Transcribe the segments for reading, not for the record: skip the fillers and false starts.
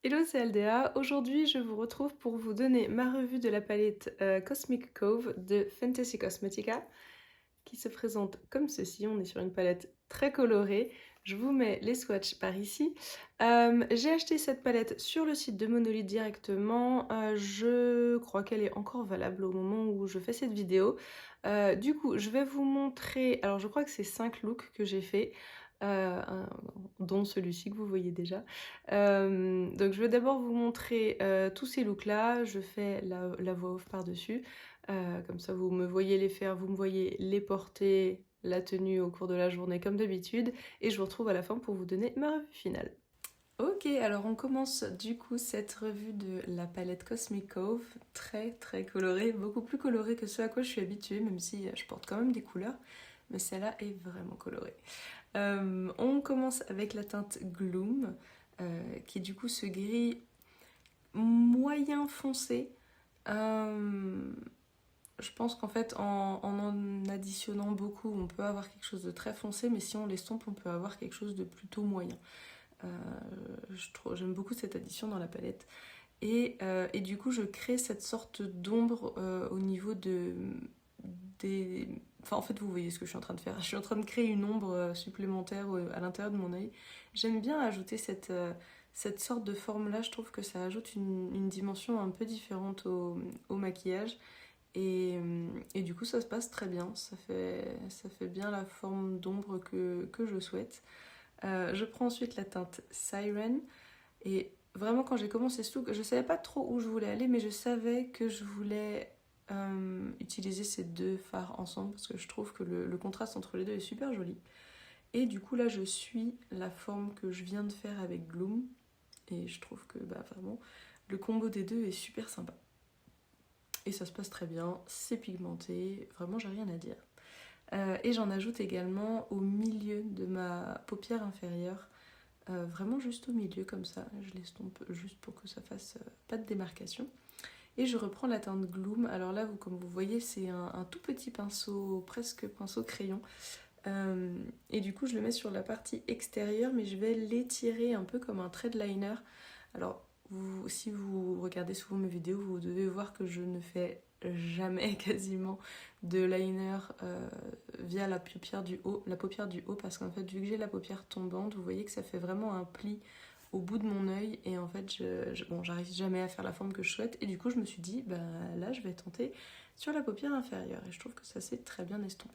Hello, c'est Aldea. Aujourd'hui, je vous retrouve pour vous donner ma revue de la palette Cosmic Cove de Fantasy Cosmetica qui se présente comme ceci. On est sur une palette très colorée. Je vous mets les swatchs par ici. J'ai acheté cette palette sur le site de Monolith directement. Je crois qu'elle est encore valable au moment où je fais cette vidéo. Du coup, je vais vous montrer... Alors, je crois que c'est 5 looks que j'ai fait. Dont celui-ci que vous voyez déjà. Donc je vais d'abord vous montrer tous ces looks là, je fais la voix off par-dessus, comme ça vous me voyez les faire, vous me voyez les porter, la tenue au cours de la journée comme d'habitude, et je vous retrouve à la fin pour vous donner ma revue finale. Ok, alors on commence du coup cette revue de la palette Cosmic Cove, très colorée, beaucoup plus colorée que ce à quoi je suis habituée, même si je porte quand même des couleurs, mais celle-là est vraiment colorée. On commence avec la teinte Gloom, qui est du coup ce gris moyen foncé. Je pense qu'en fait, en additionnant beaucoup, on peut avoir quelque chose de très foncé, mais si on l'estompe, on peut avoir quelque chose de plutôt moyen. J'aime beaucoup cette addition dans la palette. Et du coup, je crée cette sorte d'ombre au niveau des... Enfin, en fait, vous voyez ce que je suis en train de faire. Je suis en train de créer une ombre supplémentaire à l'intérieur de mon œil. J'aime bien ajouter cette sorte de forme-là. Je trouve que ça ajoute une dimension un peu différente au maquillage. Et du coup, ça se passe très bien. Ça fait bien la forme d'ombre que je souhaite. Je prends ensuite la teinte Siren. Et vraiment, quand j'ai commencé ce look, je savais pas trop où je voulais aller, mais je savais que je voulais utiliser ces deux fards ensemble parce que je trouve que le contraste entre les deux est super joli. Et du coup, là, je suis la forme que je viens de faire avec Gloom. Et je trouve que vraiment, le combo des deux est super sympa. Et ça se passe très bien, c'est pigmenté, vraiment, j'ai rien à dire. Et j'en ajoute également au milieu de ma paupière inférieure. Vraiment juste au milieu comme ça, je l'estompe juste pour que ça fasse pas de démarcation. Et je reprends la teinte Gloom. Alors là, comme vous voyez, c'est un tout petit pinceau, presque pinceau crayon. Et du coup, je le mets sur la partie extérieure, mais je vais l'étirer un peu comme un trait de liner. Alors, si vous regardez souvent mes vidéos, vous devez voir que je ne fais jamais quasiment de liner via la paupière du haut, parce qu'en fait, vu que j'ai la paupière tombante, vous voyez que ça fait vraiment un pli au bout de mon œil, et en fait, j'arrive jamais à faire la forme que je souhaite, et du coup, je me suis dit, là, je vais tenter sur la paupière inférieure, et je trouve que ça s'est très bien estompé.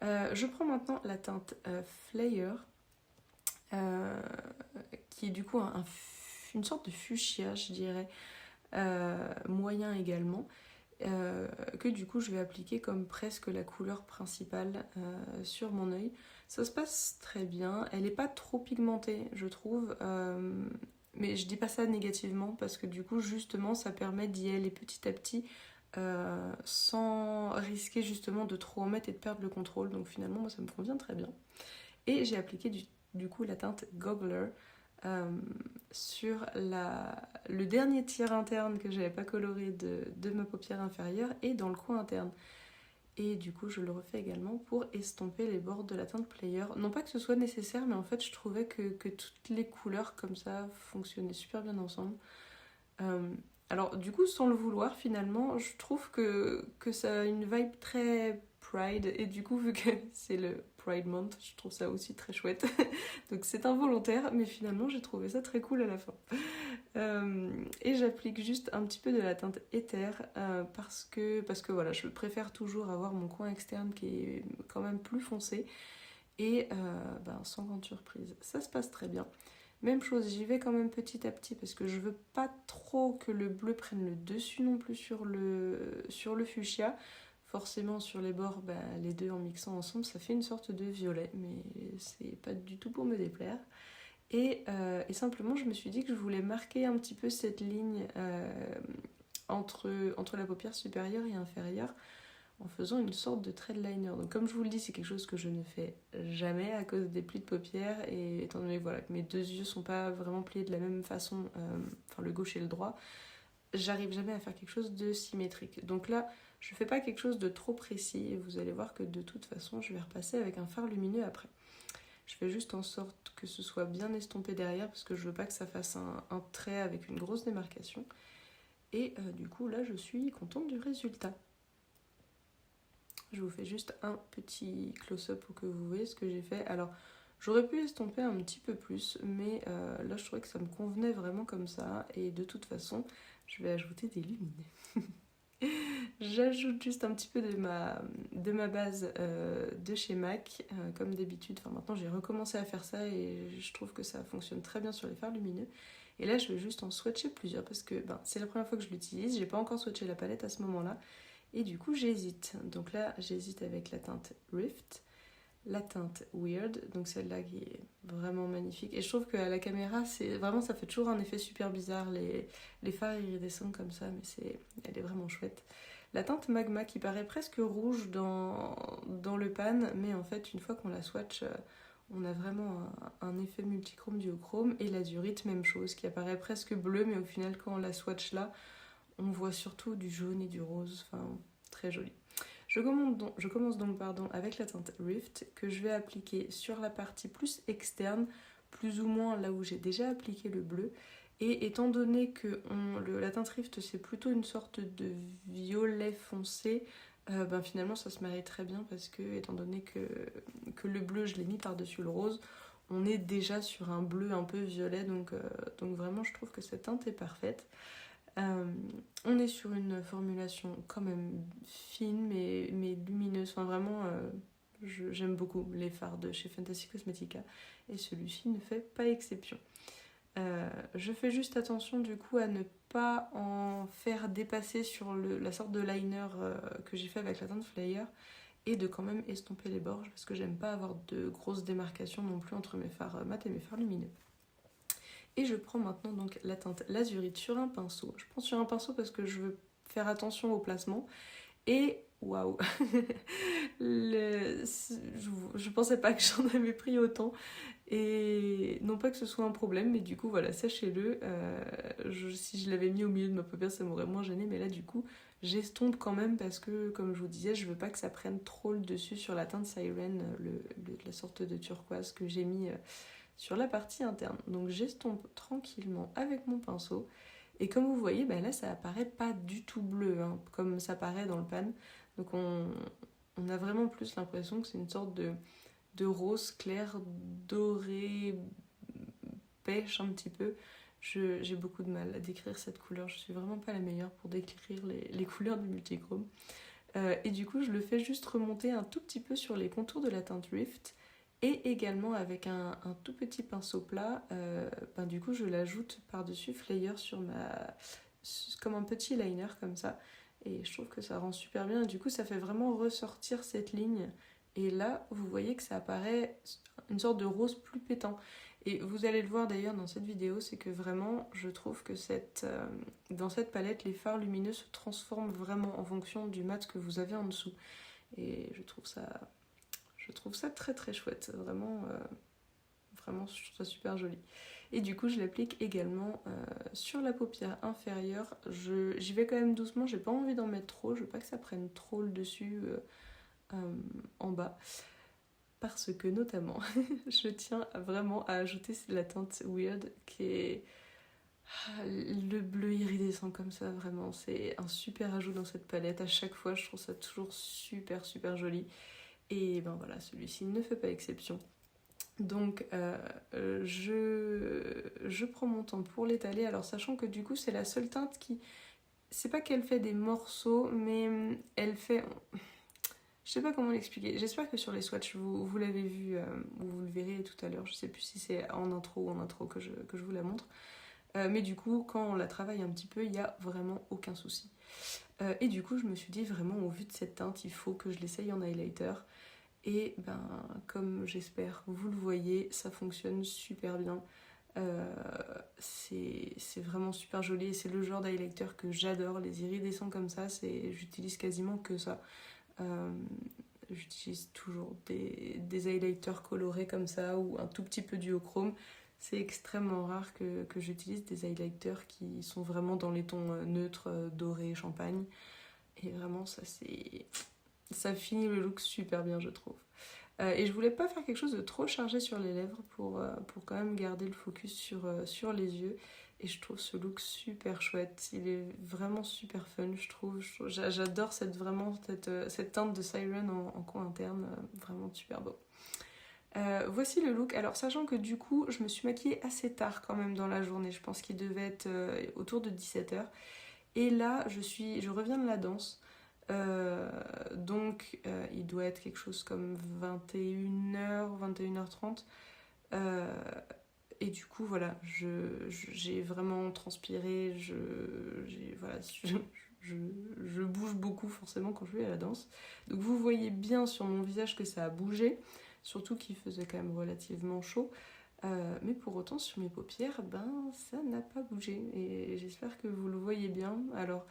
Je prends maintenant la teinte Flare, qui est du coup une sorte de fuchsia, je dirais, moyen également, que du coup je vais appliquer comme presque la couleur principale sur mon œil. Ça se passe très bien, elle n'est pas trop pigmentée, je trouve, mais je dis pas ça négativement parce que du coup justement ça permet d'y aller petit à petit sans risquer justement de trop en mettre et de perdre le contrôle. Donc finalement, moi, ça me convient très bien. Et j'ai appliqué du coup la teinte Goggler sur le dernier tiers interne que j'avais pas coloré de ma paupière inférieure et dans le coin interne. Et du coup, je le refais également pour estomper les bords de la teinte Player. Non pas que ce soit nécessaire, mais en fait, je trouvais que toutes les couleurs comme ça fonctionnaient super bien ensemble. Alors du coup, sans le vouloir, finalement, je trouve que ça a une vibe très Pride, et du coup, vu que c'est le Pride Month, je trouve ça aussi très chouette. Donc c'est involontaire, mais finalement, j'ai trouvé ça très cool à la fin. Et j'applique juste un petit peu de la teinte éther, parce que voilà, je préfère toujours avoir mon coin externe qui est quand même plus foncé, et sans grande surprise. Ça se passe très bien. Même chose, j'y vais quand même petit à petit parce que je veux pas trop que le bleu prenne le dessus non plus sur le fuchsia. Forcément, sur les bords, les deux en mixant ensemble, ça fait une sorte de violet, mais c'est pas du tout pour me déplaire. Et simplement, je me suis dit que je voulais marquer un petit peu cette ligne entre la paupière supérieure et inférieure en faisant une sorte de trait de liner. Donc comme je vous le dis, c'est quelque chose que je ne fais jamais à cause des plis de paupières, et étant donné voilà, que mes deux yeux sont pas vraiment pliés de la même façon, le gauche et le droit, j'arrive jamais à faire quelque chose de symétrique. Donc là, je fais pas quelque chose de trop précis, et vous allez voir que de toute façon, je vais repasser avec un fard lumineux après. Je fais juste en sorte que ce soit bien estompé derrière parce que je veux pas que ça fasse un trait avec une grosse démarcation. Et du coup là je suis contente du résultat. Je vous fais juste un petit close-up pour que vous voyez ce que j'ai fait. Alors j'aurais pu estomper un petit peu plus, mais là je trouvais que ça me convenait vraiment comme ça. Et de toute façon, je vais ajouter des lumineux. J'ajoute juste un petit peu de ma base de chez MAC, comme d'habitude. Enfin, maintenant j'ai recommencé à faire ça et je trouve que ça fonctionne très bien sur les fards lumineux. Et là je vais juste en swatcher plusieurs parce que c'est la première fois que je l'utilise. J'ai pas encore swatché la palette à ce moment-là. Et du coup j'hésite. Donc là j'hésite avec la teinte Rift, la teinte Weird, donc celle-là qui est vraiment magnifique. Et je trouve qu'à la caméra, c'est vraiment, ça fait toujours un effet super bizarre, les fards iridescents comme ça, mais elle est vraiment chouette. La teinte Magma qui paraît presque rouge dans le pan, mais en fait une fois qu'on la swatch, on a vraiment un effet multichrome duochrome. Et l'azurite, même chose, qui apparaît presque bleu, mais au final quand on la swatch là, on voit surtout du jaune et du rose, enfin très joli. Je commence donc avec la teinte Rift que je vais appliquer sur la partie plus externe, plus ou moins là où j'ai déjà appliqué le bleu. Et étant donné que la teinte Rift c'est plutôt une sorte de violet foncé, finalement ça se marie très bien parce que étant donné que le bleu je l'ai mis par-dessus le rose, on est déjà sur un bleu un peu violet, donc vraiment je trouve que cette teinte est parfaite. On est sur une formulation quand même fine mais lumineuse, enfin vraiment j'aime beaucoup les fards de chez Fantasy Cosmetica et celui-ci ne fait pas exception. Je fais juste attention du coup à ne pas en faire dépasser sur la sorte de liner que j'ai fait avec la teinte Flyer et de quand même estomper les bords parce que j'aime pas avoir de grosses démarcations non plus entre mes fards mat et mes fards lumineux. Et je prends maintenant donc la teinte Lazurite sur un pinceau. Je prends sur un pinceau parce que je veux faire attention au placement. Et waouh, je pensais pas que j'en avais pris autant. Et non pas que ce soit un problème, mais du coup voilà, sachez-le, si je l'avais mis au milieu de ma paupière, ça m'aurait moins gêné. Mais là du coup, j'estompe quand même parce que, comme je vous disais, je veux pas que ça prenne trop le dessus sur la teinte Siren, la sorte de turquoise que j'ai mis sur la partie interne. Donc j'estompe tranquillement avec mon pinceau. Et comme vous voyez, là ça apparaît pas du tout bleu, comme ça paraît dans le pan. Donc on a vraiment plus l'impression que c'est une sorte de rose clair, doré, pêche un petit peu. J'ai beaucoup de mal à décrire cette couleur. Je suis vraiment pas la meilleure pour décrire les couleurs du multichrome. Et du coup, je le fais juste remonter un tout petit peu sur les contours de la teinte Rift. Et également avec un tout petit pinceau plat, du coup je l'ajoute par-dessus Flyer comme un petit liner comme ça. Et je trouve que ça rend super bien. Et du coup ça fait vraiment ressortir cette ligne. Et là vous voyez que ça apparaît une sorte de rose plus pétant. Et vous allez le voir d'ailleurs dans cette vidéo, c'est que vraiment je trouve que dans cette palette les fards lumineux se transforment vraiment en fonction du mat que vous avez en dessous. Et je trouve ça très très chouette, vraiment, vraiment je trouve ça super joli. Et du coup je l'applique également sur la paupière inférieure. J'y vais quand même doucement, j'ai pas envie d'en mettre trop, je veux pas que ça prenne trop le dessus en bas. Parce que notamment, je tiens vraiment à ajouter la teinte Weird qui est le bleu iridescent comme ça, vraiment. C'est un super ajout dans cette palette. À chaque fois, je trouve ça toujours super super joli. Et voilà, celui-ci ne fait pas exception. Donc je prends mon temps pour l'étaler. Alors sachant que du coup c'est la seule teinte qui... C'est pas qu'elle fait des morceaux, mais elle fait... Je sais pas comment l'expliquer. J'espère que sur les swatchs vous l'avez vu, ou vous le verrez tout à l'heure. Je sais plus si c'est en intro ou en intro que je vous la montre. Mais du coup, quand on la travaille un petit peu, il n'y a vraiment aucun souci. Et du coup, je me suis dit vraiment, au vu de cette teinte, il faut que je l'essaye en highlighter. Et comme j'espère vous le voyez, ça fonctionne super bien. C'est vraiment super joli et c'est le genre d'highlighter que j'adore. Les iridescents comme ça, j'utilise quasiment que ça. J'utilise toujours des highlighters colorés comme ça ou un tout petit peu duochrome. C'est extrêmement rare que j'utilise des highlighters qui sont vraiment dans les tons neutres, dorés, champagne. Et vraiment, ça finit le look super bien, je trouve. Et je voulais pas faire quelque chose de trop chargé sur les lèvres pour quand même garder le focus sur les yeux. Et je trouve ce look super chouette. Il est vraiment super fun, je trouve. J'adore cette teinte de Siren en coin interne. Vraiment super beau. Voici le look. Alors, sachant que du coup, je me suis maquillée assez tard quand même dans la journée. Je pense qu'il devait être autour de 17h. Et là, je reviens de la danse. Donc, il doit être quelque chose comme 21h, 21h30. Et du coup, voilà, j'ai vraiment transpiré. Voilà, je bouge beaucoup forcément quand je vais à la danse. Donc, vous voyez bien sur mon visage que ça a bougé. Surtout qu'il faisait quand même relativement chaud. Mais pour autant, sur mes paupières, ça n'a pas bougé. Et j'espère que vous le voyez bien. Alors,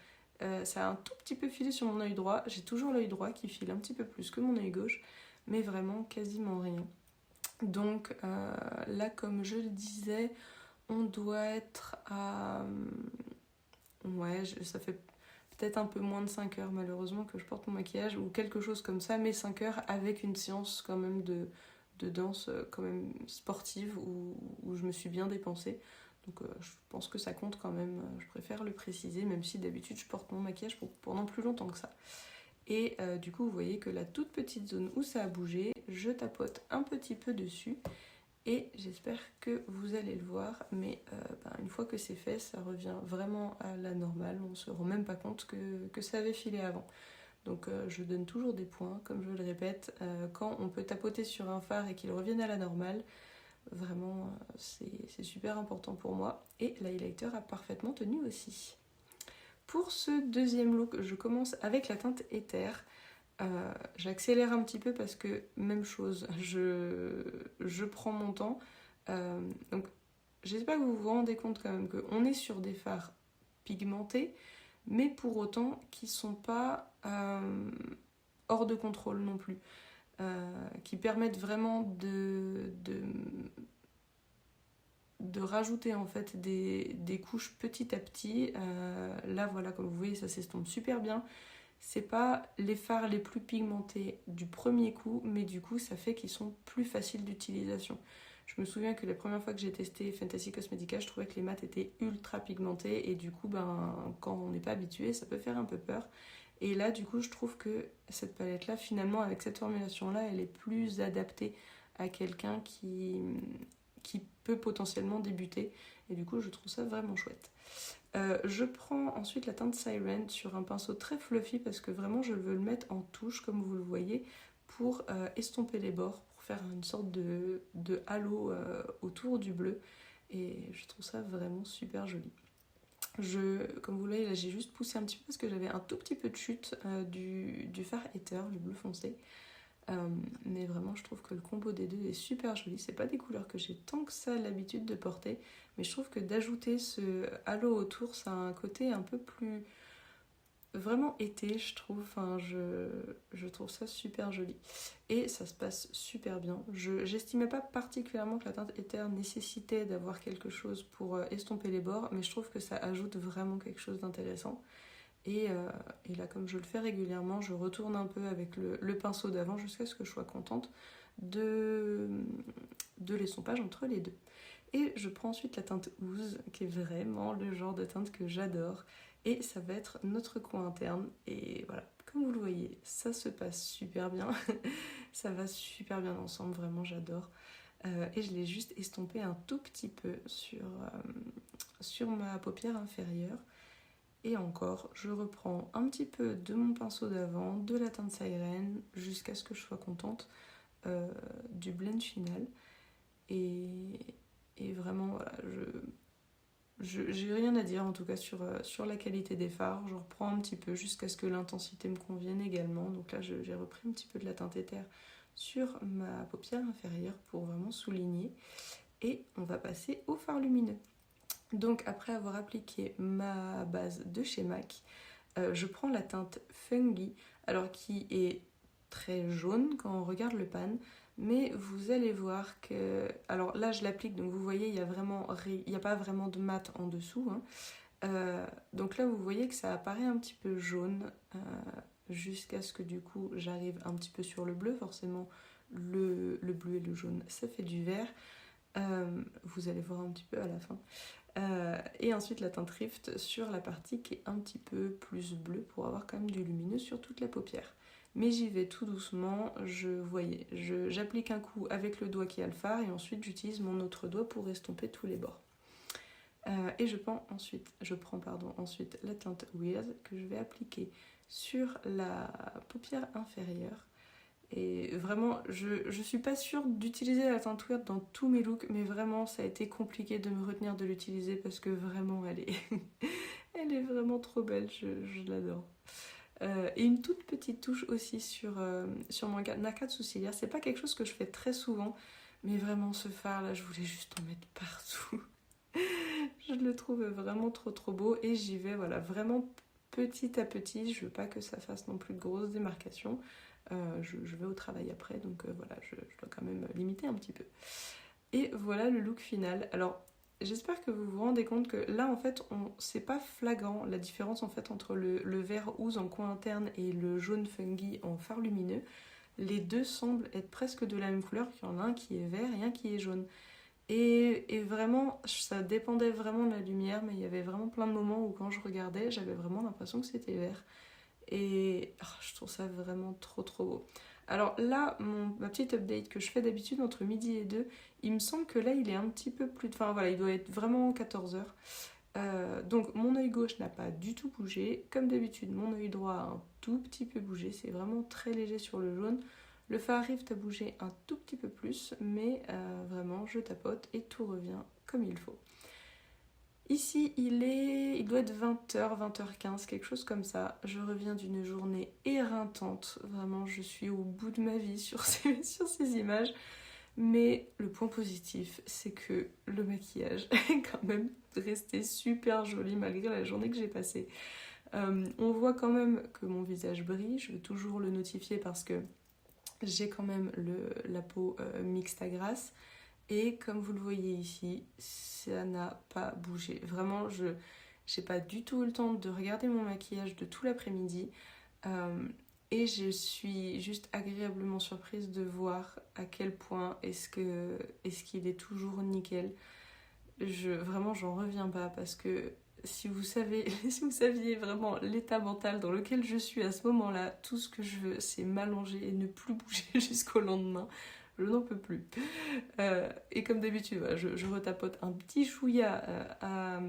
ça a un tout petit peu filé sur mon œil droit. J'ai toujours l'œil droit qui file un petit peu plus que mon œil gauche. Mais vraiment quasiment rien. Donc là, comme je le disais, on doit être à... Ouais, ça fait peut-être un peu moins de 5 heures malheureusement que je porte mon maquillage ou quelque chose comme ça, mais 5 heures avec une séance quand même de danse quand même sportive où je me suis bien dépensée. Donc je pense que ça compte quand même, je préfère le préciser, même si d'habitude je porte mon maquillage pendant plus longtemps que ça. Et du coup vous voyez que la toute petite zone où ça a bougé, je tapote un petit peu dessus. Et j'espère que vous allez le voir, mais une fois que c'est fait, ça revient vraiment à la normale. On ne se rend même pas compte que ça avait filé avant. Donc je donne toujours des points, comme je le répète. Quand on peut tapoter sur un fard et qu'il revienne à la normale, vraiment c'est super important pour moi. Et l'highlighter a parfaitement tenu aussi. Pour ce deuxième look, je commence avec la teinte Éther. J'accélère un petit peu parce que même chose, je prends mon temps. Donc j'espère que vous vous rendez compte quand même qu'on est sur des fards pigmentés, mais pour autant qui sont pas hors de contrôle non plus, qui permettent vraiment de rajouter en fait des couches petit à petit. Là voilà, comme vous voyez, ça s'estompe super bien. C'est pas les fards les plus pigmentés du premier coup, mais du coup ça fait qu'ils sont plus faciles d'utilisation. Je me souviens que la première fois que j'ai testé Fantasy Cosmetica, je trouvais que les mats étaient ultra pigmentés et du coup quand on n'est pas habitué, ça peut faire un peu peur. Et là du coup je trouve que cette palette là finalement avec cette formulation là, elle est plus adaptée à quelqu'un qui peut potentiellement débuter et du coup je trouve ça vraiment chouette. Je prends ensuite la teinte Siren sur un pinceau très fluffy parce que vraiment je veux le mettre en touche comme vous le voyez pour estomper les bords, pour faire une sorte de halo autour du bleu et je trouve ça vraiment super joli. Comme vous le voyez là, j'ai juste poussé un petit peu parce que j'avais un tout petit peu de chute du fard Ether, du bleu foncé. Mais vraiment je trouve que le combo des deux est super joli. C'est pas des couleurs que j'ai tant que ça l'habitude de porter, mais je trouve que d'ajouter ce halo autour, ça a un côté un peu plus vraiment été, je trouve. Je trouve ça super joli et ça se passe super bien. J'estimais pas particulièrement que la teinte Ether nécessitait d'avoir quelque chose pour estomper les bords, mais je trouve que ça ajoute vraiment quelque chose d'intéressant. Et là, comme je le fais régulièrement, je retourne un peu avec le pinceau d'avant jusqu'à ce que je sois contente de l'estompage entre les deux. Et je prends ensuite la teinte Ooze, qui est vraiment le genre de teinte que j'adore. Et ça va être notre coin interne. Et voilà, comme vous le voyez, ça se passe super bien. Ça va super bien ensemble, vraiment j'adore. Et je l'ai juste estompé un tout petit peu sur ma paupière inférieure. Et encore, je reprends un petit peu de mon pinceau d'avant, de la teinte Siren, jusqu'à ce que je sois contente du blend final. Et vraiment, voilà, j'ai rien à dire en tout cas sur la qualité des fards. Je reprends un petit peu jusqu'à ce que l'intensité me convienne également. Donc là, j'ai repris un petit peu de la teinte Éther sur ma paupière inférieure pour vraiment souligner. Et on va passer au fard lumineux. Donc après avoir appliqué ma base de chez MAC, je prends la teinte Fungi, alors qui est très jaune quand on regarde le pan, mais vous allez voir que... Alors là je l'applique, donc vous voyez, il n'y a pas vraiment de mat en dessous. Donc là vous voyez que ça apparaît un petit peu jaune, jusqu'à ce que du coup j'arrive un petit peu sur le bleu, forcément le bleu et le jaune, ça fait du vert. Vous allez voir un petit peu à la fin. Et ensuite la teinte Rift sur la partie qui est un petit peu plus bleue pour avoir quand même du lumineux sur toute la paupière. Mais j'y vais tout doucement, j'applique un coup avec le doigt qui a le fard et ensuite j'utilise mon autre doigt pour estomper tous les bords. Et je prends ensuite la teinte Weird que je vais appliquer sur la paupière inférieure. Et vraiment, je suis pas sûre d'utiliser la teinte Weird dans tous mes looks, mais vraiment, ça a été compliqué de me retenir de l'utiliser parce que vraiment, elle est vraiment trop belle, je l'adore. Et une toute petite touche aussi sur mon arcade sourcilière. C'est pas quelque chose que je fais très souvent, mais vraiment, ce fard là, je voulais juste en mettre partout. Je le trouve vraiment trop beau et j'y vais vraiment petit à petit. Je veux pas que ça fasse non plus de grosses démarcations. Je vais au travail après, donc je dois quand même limiter un petit peu. Et voilà le look final. Alors j'espère que vous vous rendez compte que là en fait c'est pas flagrant la différence en fait entre le vert ouze en coin interne et le jaune fungi en fard lumineux. Les deux semblent être presque de la même couleur, il y en a un qui est vert et un qui est jaune. Et vraiment, ça dépendait vraiment de la lumière, mais il y avait vraiment plein de moments où quand je regardais, j'avais vraiment l'impression que c'était vert. Et je trouve ça vraiment trop beau. Alors là, ma petite update que je fais d'habitude entre midi et 2, il me semble que là, il est un petit peu plus... Enfin voilà, il doit être vraiment 14h. Donc mon œil gauche n'a pas du tout bougé. Comme d'habitude, mon œil droit a un tout petit peu bougé. C'est vraiment très léger sur le jaune. Le fard Rift a bougé un tout petit peu plus, mais vraiment je tapote et tout revient comme il faut. Ici il doit être 20h, 20h15, quelque chose comme ça. Je reviens d'une journée éreintante, vraiment je suis au bout de ma vie sur ces images. Mais le point positif, c'est que le maquillage est quand même resté super joli malgré la journée que j'ai passée. On voit quand même que mon visage brille, je veux toujours le notifier parce que j'ai quand même la peau mixte à grasse. Et comme vous le voyez ici, ça n'a pas bougé. Vraiment, je n'ai pas du tout eu le temps de regarder mon maquillage de tout l'après-midi. Et je suis juste agréablement surprise de voir à quel point est-ce qu'il est toujours nickel. Vraiment, j'en reviens pas parce que si vous saviez vraiment l'état mental dans lequel je suis à ce moment-là, tout ce que je veux, c'est m'allonger et ne plus bouger jusqu'au lendemain. Je n'en peux plus. Et comme d'habitude, je retapote un petit chouïa à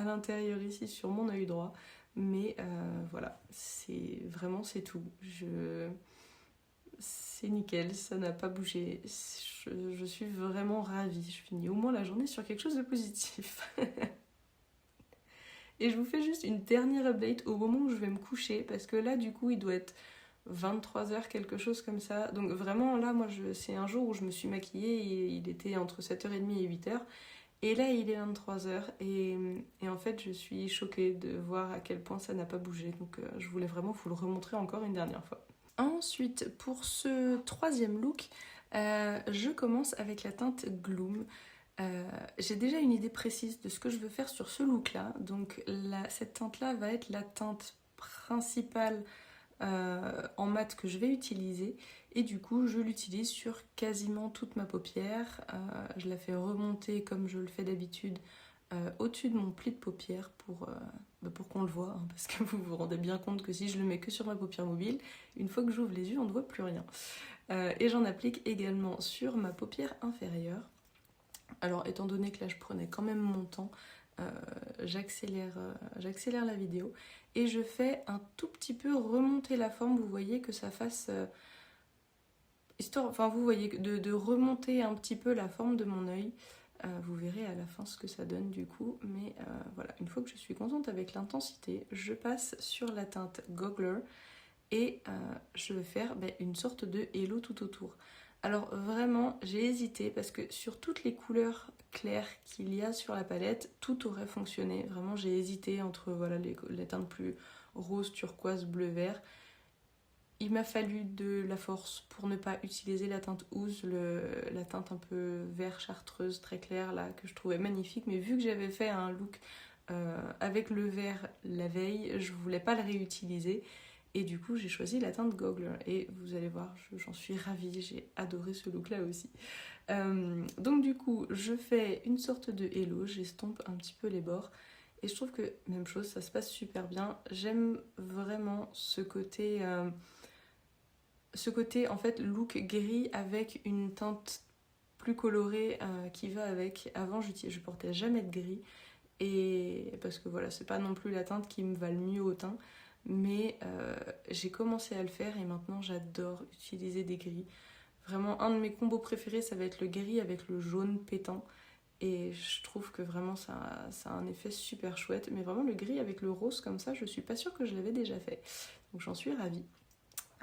l'intérieur ici sur mon œil droit. Mais voilà, c'est tout. C'est nickel, ça n'a pas bougé. Je suis vraiment ravie. Je finis au moins la journée sur quelque chose de positif. Et je vous fais juste une dernière update au moment où je vais me coucher, parce que là, du coup, il doit être 23h, quelque chose comme ça. Donc vraiment, là, c'est un jour où je me suis maquillée et il était entre 7h30 et 8h. Et là, il est 23h et en fait, je suis choquée de voir à quel point ça n'a pas bougé. Donc je voulais vraiment vous le remontrer encore une dernière fois. Ensuite, pour ce troisième look, je commence avec la teinte Gloom. J'ai déjà une idée précise de ce que je veux faire sur ce look-là. Donc cette teinte-là va être la teinte principale en mat que je vais utiliser. Et du coup, je l'utilise sur quasiment toute ma paupière. Je la fais remonter comme je le fais d'habitude au-dessus de mon pli de paupière pour qu'on le voit. Hein, parce que vous vous rendez bien compte que si je le mets que sur ma paupière mobile, une fois que j'ouvre les yeux, on ne voit plus rien. Et j'en applique également sur ma paupière inférieure. Alors, étant donné que là, je prenais quand même mon temps, j'accélère la vidéo et je fais un tout petit peu remonter la forme. Vous voyez que ça fasse... vous voyez, de remonter un petit peu la forme de mon œil. Vous verrez à la fin ce que ça donne du coup. Mais voilà, une fois que je suis contente avec l'intensité, je passe sur la teinte Goggler et je vais faire une sorte de halo tout autour. Alors vraiment, j'ai hésité parce que sur toutes les couleurs claires qu'il y a sur la palette, tout aurait fonctionné. Vraiment, j'ai hésité entre les teintes plus rose, turquoise, bleu, vert. Il m'a fallu de la force pour ne pas utiliser la teinte Ouze, la teinte un peu vert chartreuse très claire là que je trouvais magnifique. Mais vu que j'avais fait un look avec le vert la veille, je voulais pas le réutiliser. Et du coup, j'ai choisi la teinte Goggle. Et vous allez voir, j'en suis ravie. J'ai adoré ce look-là aussi. Donc du coup, je fais une sorte de hello. J'estompe un petit peu les bords. Et je trouve que, même chose, ça se passe super bien. J'aime vraiment ce côté en fait, look gris avec une teinte plus colorée qui va avec. Avant, je portais jamais de gris. Et parce que voilà, c'est pas non plus la teinte qui me va le mieux au teint. Mais j'ai commencé à le faire et maintenant j'adore utiliser des gris. Vraiment, un de mes combos préférés, ça va être le gris avec le jaune pétant. Et je trouve que vraiment ça a un effet super chouette. Mais vraiment, le gris avec le rose comme ça, je suis pas sûre que je l'avais déjà fait. Donc j'en suis ravie.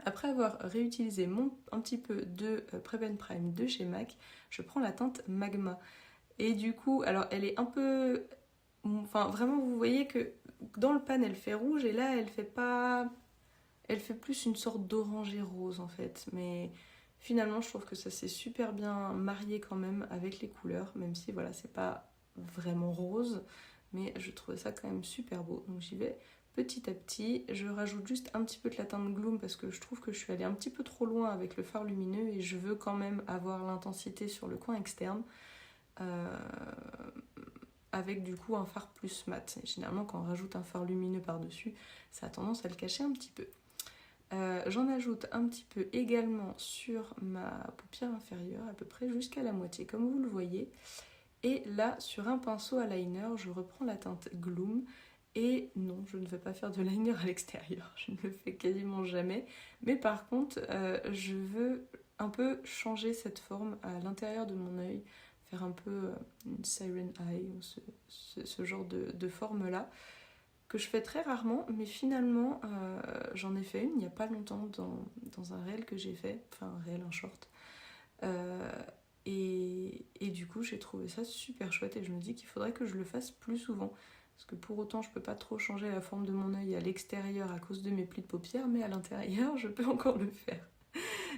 Après avoir réutilisé un petit peu de Prep and Prime de chez MAC, je prends la teinte Magma. Et du coup, alors elle est un peu... Enfin, vraiment, vous voyez que dans le pan, elle fait rouge et là, elle fait pas... Elle fait plus une sorte d'orangé rose en fait. Mais finalement, je trouve que ça s'est super bien marié quand même avec les couleurs, même si voilà, c'est pas vraiment rose. Mais je trouvais ça quand même super beau. Donc j'y vais petit à petit. Je rajoute juste un petit peu de la teinte Gloom parce que je trouve que je suis allée un petit peu trop loin avec le fard lumineux et je veux quand même avoir l'intensité sur le coin externe. Avec du coup un fard plus mat. Et généralement quand on rajoute un fard lumineux par-dessus, ça a tendance à le cacher un petit peu. J'en ajoute un petit peu également sur ma paupière inférieure, à peu près jusqu'à la moitié, comme vous le voyez. Et là, sur un pinceau à liner, je reprends la teinte Gloom. Et non, je ne vais pas faire de liner à l'extérieur, je ne le fais quasiment jamais. Mais par contre, je veux un peu changer cette forme à l'intérieur de mon œil, faire un peu une siren eye, ce genre de forme-là, que je fais très rarement, mais finalement, j'en ai fait une il n'y a pas longtemps dans un réel que j'ai fait, enfin un réel, un short. Et du coup, j'ai trouvé ça super chouette et je me dis qu'il faudrait que je le fasse plus souvent. Parce que pour autant, je peux pas trop changer la forme de mon œil à l'extérieur à cause de mes plis de paupières, mais à l'intérieur, je peux encore le faire.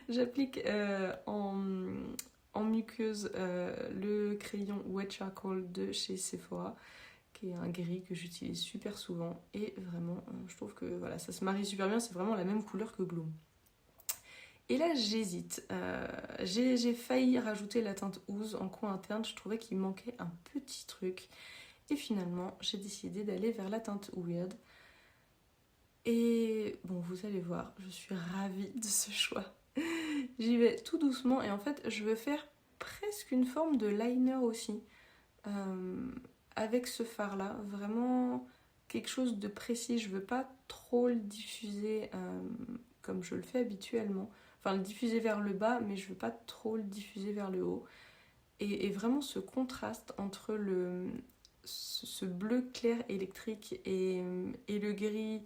J'applique en muqueuse le crayon Wet Charcoal de chez Sephora, qui est un gris que j'utilise super souvent. Et vraiment, je trouve que voilà, ça se marie super bien, c'est vraiment la même couleur que Gloom. Et là, j'hésite. J'ai failli rajouter la teinte Ooze en coin interne, je trouvais qu'il manquait un petit truc. Et finalement, j'ai décidé d'aller vers la teinte Weird. Et bon, vous allez voir, je suis ravie de ce choix. J'y vais tout doucement et en fait, je veux faire presque une forme de liner aussi. Avec ce fard-là, vraiment quelque chose de précis. Je veux pas trop le diffuser comme je le fais habituellement. Enfin, le diffuser vers le bas, mais je veux pas trop le diffuser vers le haut. Et vraiment ce contraste entre ce bleu clair électrique et le gris,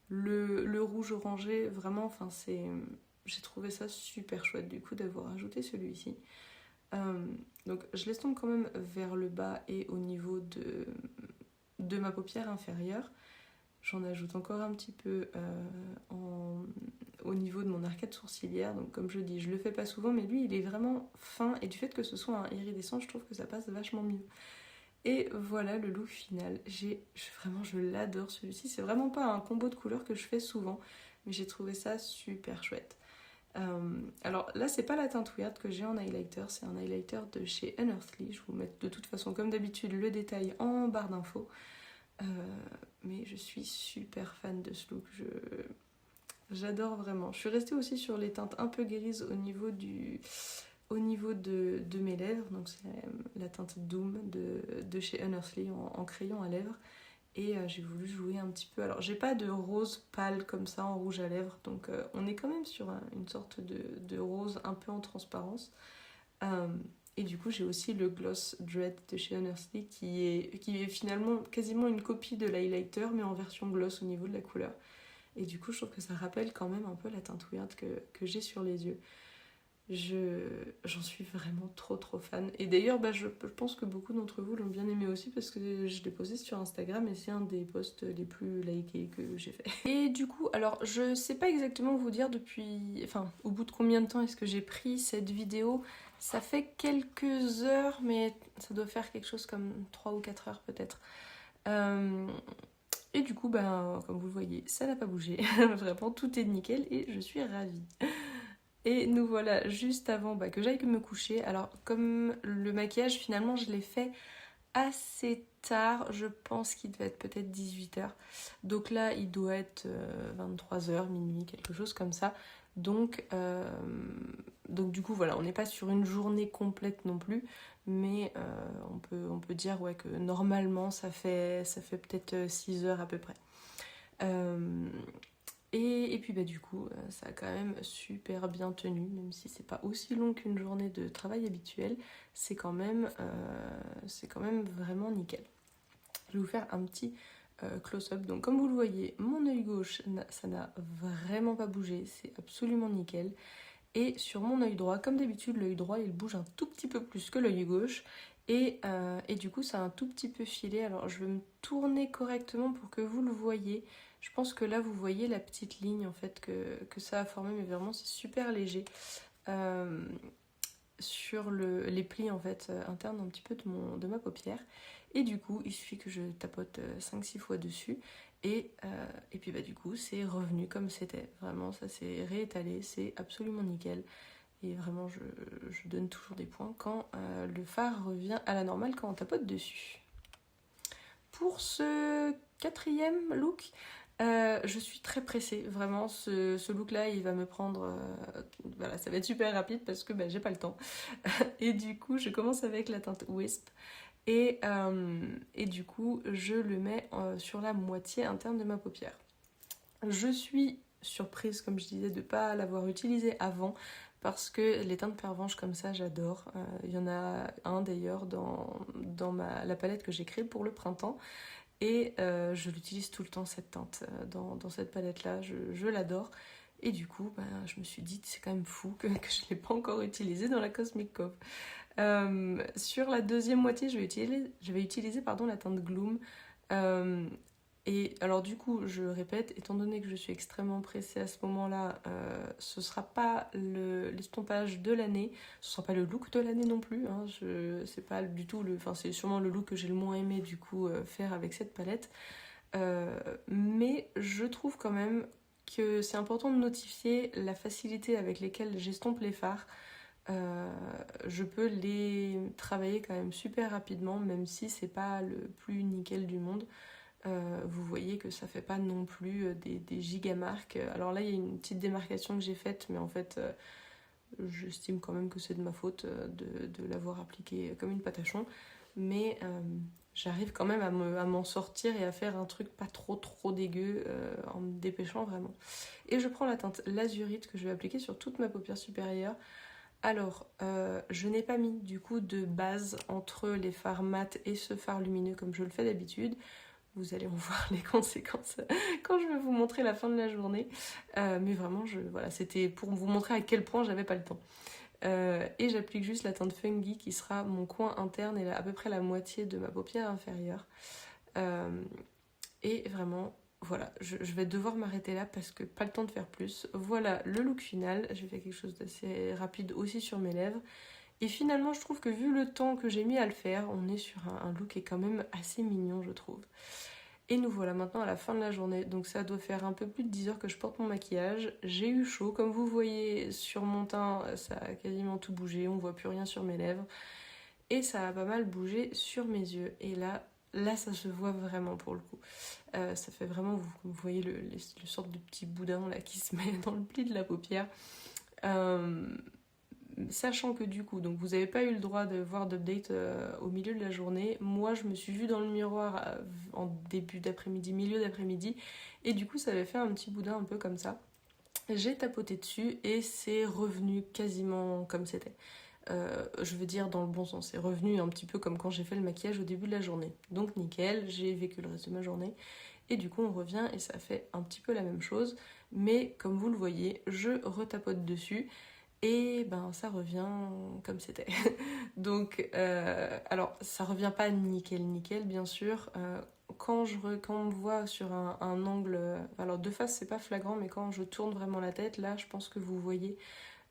le rouge orangé, vraiment, enfin j'ai trouvé ça super chouette du coup d'avoir ajouté celui-ci. Donc je l'estompe quand même vers le bas et au niveau de ma paupière inférieure. J'en ajoute encore un petit peu au niveau de mon arcade sourcilière. Donc comme je dis, je le fais pas souvent, mais lui il est vraiment fin et du fait que ce soit un iridescent, je trouve que ça passe vachement mieux. Et voilà le look final. Vraiment, je l'adore celui-ci. C'est vraiment pas un combo de couleurs que je fais souvent, mais j'ai trouvé ça super chouette. Alors là, c'est pas la teinte Weird que j'ai en highlighter, c'est un highlighter de chez Unearthly. Je vous mets de toute façon, comme d'habitude, le détail en barre d'infos. Mais je suis super fan de ce look. J'adore vraiment. Je suis restée aussi sur les teintes un peu grises au niveau de mes lèvres. Donc c'est la teinte Doom de chez Unearthly en crayon à lèvres. Et j'ai voulu jouer un petit peu. Alors j'ai pas de rose pâle comme ça en rouge à lèvres. Donc on est quand même sur une sorte de rose un peu en transparence. Et du coup j'ai aussi le Gloss Dread de chez Unearthly qui est finalement quasiment une copie de l'highlighter mais en version gloss au niveau de la couleur. Et du coup je trouve que ça rappelle quand même un peu la teinte Weird que j'ai sur les yeux. J'en suis vraiment trop fan. Et d'ailleurs, je pense que beaucoup d'entre vous l'ont bien aimé aussi parce que je l'ai posté sur Instagram et c'est un des posts les plus likés que j'ai fait. Et du coup, alors je sais pas exactement vous dire au bout de combien de temps est-ce que j'ai pris cette vidéo. Ça fait quelques heures, mais ça doit faire quelque chose comme 3 ou 4 heures peut-être. Et du coup, ben, comme vous le voyez, ça n'a pas bougé. Vraiment, tout est nickel et je suis ravie. Et nous voilà juste avant que j'aille me coucher. Alors, comme le maquillage, finalement, je l'ai fait assez tard. Je pense qu'il devait être peut-être 18h. Donc là, il doit être 23h, minuit, quelque chose comme ça. Donc du coup, voilà, on n'est pas sur une journée complète non plus. Mais on peut dire ouais, que normalement, ça fait peut-être 6 heures à peu près. Euh, et puis du coup, ça a quand même super bien tenu, même si c'est pas aussi long qu'une journée de travail habituelle, c'est quand même vraiment nickel. Je vais vous faire un petit close-up. Donc comme vous le voyez, mon œil gauche, ça n'a vraiment pas bougé, c'est absolument nickel. Et sur mon œil droit, comme d'habitude, l'œil droit il bouge un tout petit peu plus que l'œil gauche. Et du coup, ça a un tout petit peu filé. Alors, je vais me tourner correctement pour que vous le voyez. Je pense que là, vous voyez la petite ligne en fait que ça a formé, mais vraiment, c'est super léger. Euh, sur les plis en fait internes un petit peu de ma paupière. Et du coup, il suffit que je tapote 5-6 fois dessus. Et puis du coup, c'est revenu comme c'était. Vraiment, ça s'est réétalé. C'est absolument nickel. Et vraiment, je donne toujours des points quand le fard revient à la normale quand on tapote dessus. Pour ce quatrième look, je suis très pressée. Vraiment, ce look-là, il va me prendre... voilà, ça va être super rapide parce que j'ai pas le temps. Et du coup, je commence avec la teinte Wisp. Et du coup, je le mets sur la moitié interne de ma paupière. Je suis surprise, comme je disais, de ne pas l'avoir utilisé avant parce que les teintes pervenches comme ça, j'adore. Il y en a un d'ailleurs dans la palette que j'ai créée pour le printemps. Et je l'utilise tout le temps, cette teinte, dans cette palette-là. Je l'adore. Et du coup, je me suis dit, c'est quand même fou que je ne l'ai pas encore utilisé dans la Cosmic Cove. Sur la deuxième moitié, je vais utiliser la teinte Gloom. Et alors du coup, je répète, étant donné que je suis extrêmement pressée à ce moment-là, ce sera pas l'estompage de l'année, ce sera pas le look de l'année non plus. Hein, c'est pas du tout c'est sûrement le look que j'ai le moins aimé du coup faire avec cette palette. Mais je trouve quand même que c'est important de notifier la facilité avec laquelle j'estompe les fards. Je peux les travailler quand même super rapidement, même si c'est pas le plus nickel du monde. Vous voyez que ça fait pas non plus des gigamarques. Alors là, il y a une petite démarcation que j'ai faite, mais en fait, j'estime quand même que c'est de ma faute de l'avoir appliqué comme une patachon. Mais j'arrive quand même à m'en sortir et à faire un truc pas trop dégueu en me dépêchant vraiment. Et je prends la teinte Lazurite que je vais appliquer sur toute ma paupière supérieure. Alors, je n'ai pas mis du coup de base entre les fards mat et ce fard lumineux comme je le fais d'habitude. Vous allez en voir les conséquences quand je vais vous montrer la fin de la journée. Mais vraiment, voilà, c'était pour vous montrer à quel point j'avais pas le temps. Et j'applique juste la teinte Fungi qui sera mon coin interne et à peu près la moitié de ma paupière inférieure. Et vraiment, voilà, je vais devoir m'arrêter là parce que pas le temps de faire plus. Voilà le look final. J'ai fait quelque chose d'assez rapide aussi sur mes lèvres. Et finalement, je trouve que vu le temps que j'ai mis à le faire, on est sur un look qui est quand même assez mignon, je trouve. Et nous voilà maintenant à la fin de la journée. Donc ça doit faire un peu plus de 10 heures que je porte mon maquillage. J'ai eu chaud. Comme vous voyez sur mon teint, ça a quasiment tout bougé. On voit plus rien sur mes lèvres. Et ça a pas mal bougé sur mes yeux. Et là ça se voit vraiment pour le coup. Ça fait vraiment, vous voyez le sorte de petit boudin là qui se met dans le pli de la paupière. Sachant que du coup, donc vous n'avez pas eu le droit de voir d'update au milieu de la journée. Moi, je me suis vue dans le miroir en début d'après-midi, milieu d'après-midi. Et du coup, ça avait fait un petit boudin un peu comme ça. J'ai tapoté dessus et c'est revenu quasiment comme c'était. Je veux dire dans le bon sens. C'est revenu un petit peu comme quand j'ai fait le maquillage au début de la journée. Donc nickel, j'ai vécu le reste de ma journée. Et du coup, on revient et ça fait un petit peu la même chose. Mais comme vous le voyez, je retapote dessus. Et ça revient comme c'était. Donc, alors ça revient pas nickel bien sûr. Quand on me voit sur un angle, alors de face c'est pas flagrant, mais quand je tourne vraiment la tête, là je pense que vous voyez